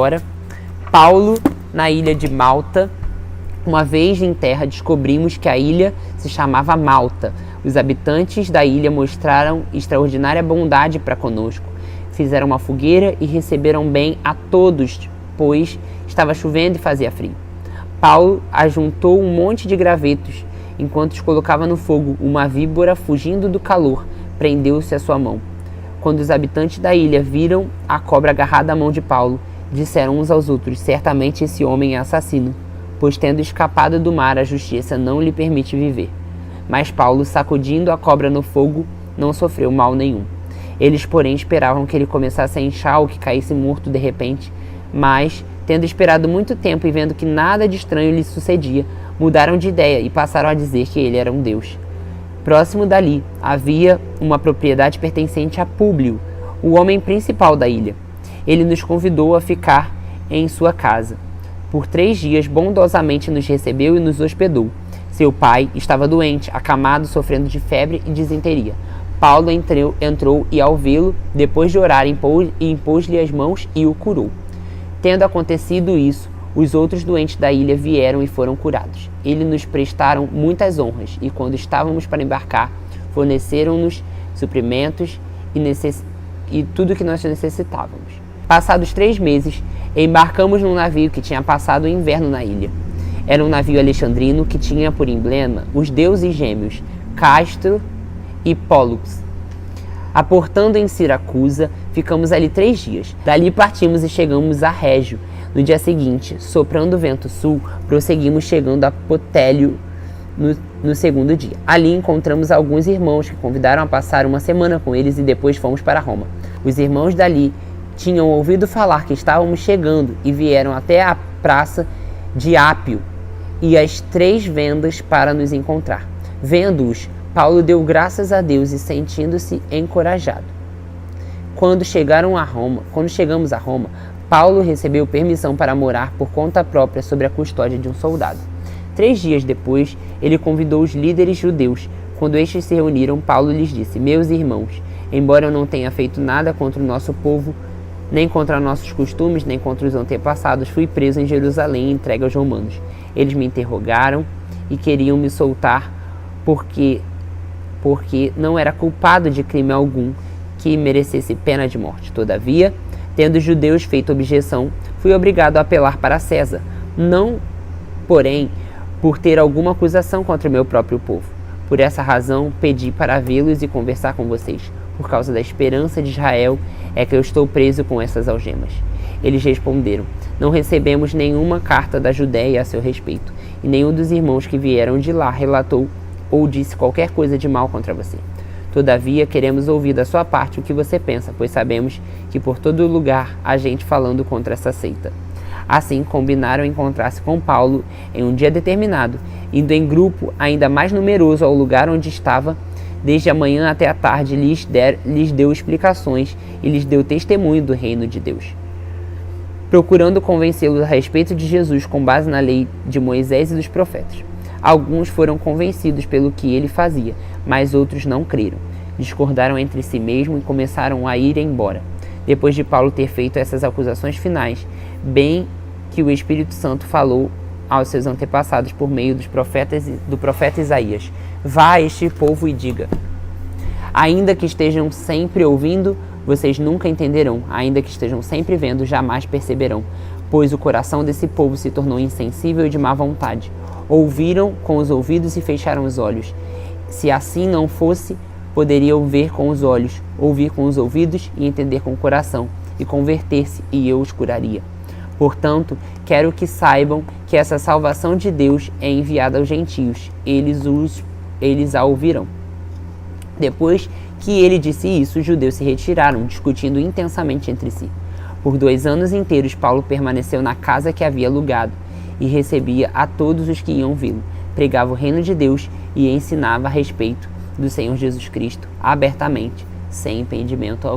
Agora, Paulo, na ilha de Malta. Uma vez em terra, descobrimos que a ilha se chamava Malta. Os habitantes da ilha mostraram extraordinária bondade para conosco. Fizeram uma fogueira e receberam bem a todos, pois estava chovendo e fazia frio. Paulo ajuntou um monte de gravetos. Enquanto os colocava no fogo, uma víbora, fugindo do calor, prendeu-se à sua mão. Quando os habitantes da ilha viram a cobra agarrada à mão de Paulo, disseram uns aos outros: certamente esse homem é assassino, pois tendo escapado do mar, a justiça não lhe permite viver. Mas Paulo, sacudindo a cobra no fogo, não sofreu mal nenhum. Eles, porém, esperavam que ele começasse a inchar ou que caísse morto de repente, mas, tendo esperado muito tempo e vendo que nada de estranho lhe sucedia, mudaram de ideia e passaram a dizer que ele era um deus. Próximo dali havia uma propriedade pertencente a Públio, o homem principal da ilha. Ele nos convidou a ficar em sua casa. Por 3 dias, bondosamente nos recebeu e nos hospedou. Seu pai estava doente, acamado, sofrendo de febre e disenteria. Paulo entrou e, ao vê-lo, depois de orar, impôs-lhe as mãos e o curou. Tendo acontecido isso, os outros doentes da ilha vieram e foram curados. Eles nos prestaram muitas honras e, quando estávamos para embarcar, forneceram-nos suprimentos e tudo o que nós necessitávamos. Passados 3 meses, embarcamos num navio que tinha passado o inverno na ilha. Era um navio alexandrino que tinha por emblema os deuses gêmeos, Castro e Pólux. Aportando em Siracusa, ficamos ali 3 dias. Dali partimos e chegamos a Régio. No dia seguinte, soprando o vento sul, prosseguimos chegando a Potélio no segundo dia. Ali encontramos alguns irmãos que convidaram a passar uma semana com eles e depois fomos para Roma. Os irmãos dali tinham ouvido falar que estávamos chegando e vieram até a praça de Ápio e as 3 vendas para nos encontrar. Vendo-os, Paulo deu graças a Deus e sentindo-se encorajado. Quando chegamos a Roma, Paulo recebeu permissão para morar por conta própria sob a custódia de um soldado. 3 dias depois, ele convidou os líderes judeus. Quando estes se reuniram, Paulo lhes disse: meus irmãos, embora eu não tenha feito nada contra o nosso povo, nem contra nossos costumes, nem contra os antepassados, fui preso em Jerusalém e entregue aos romanos. Eles me interrogaram e queriam me soltar porque não era culpado de crime algum que merecesse pena de morte. Todavia, tendo os judeus feito objeção, fui obrigado a apelar para César, não, porém, por ter alguma acusação contra o meu próprio povo. Por essa razão, pedi para vê-los e conversar com vocês. Por causa da esperança de Israel é que eu estou preso com essas algemas. Eles responderam: não recebemos nenhuma carta da Judéia a seu respeito, e nenhum dos irmãos que vieram de lá relatou ou disse qualquer coisa de mal contra você. Todavia, queremos ouvir da sua parte o que você pensa, pois sabemos que por todo lugar há gente falando contra essa seita. Assim, combinaram encontrar-se com Paulo em um dia determinado, indo em grupo ainda mais numeroso ao lugar onde estava. Desde a manhã até a tarde lhes deu explicações e lhes deu testemunho do reino de Deus, procurando convencê-los a respeito de Jesus com base na lei de Moisés e dos profetas. Alguns foram convencidos pelo que ele fazia, mas outros não creram. Discordaram entre si mesmos e começaram a ir embora. Depois de Paulo ter feito essas acusações finais, bem que o Espírito Santo falou aos seus antepassados por meio do profeta Isaías: vá a este povo e diga: ainda que estejam sempre ouvindo, vocês nunca entenderão, ainda que estejam sempre vendo, jamais perceberão, pois o coração desse povo se tornou insensível e de má vontade. Ouviram com os ouvidos e fecharam os olhos. Se assim não fosse, poderiam ver com os olhos, ouvir com os ouvidos e entender com o coração, e converter-se, e eu os curaria. Portanto, quero que saibam que essa salvação de Deus é enviada aos gentios. Eles a ouvirão. Depois que ele disse isso, os judeus se retiraram, discutindo intensamente entre si. Por 2 anos inteiros, Paulo permaneceu na casa que havia alugado e recebia a todos os que iam vê-lo. Pregava o reino de Deus e ensinava a respeito do Senhor Jesus Cristo abertamente, sem impedimento algum.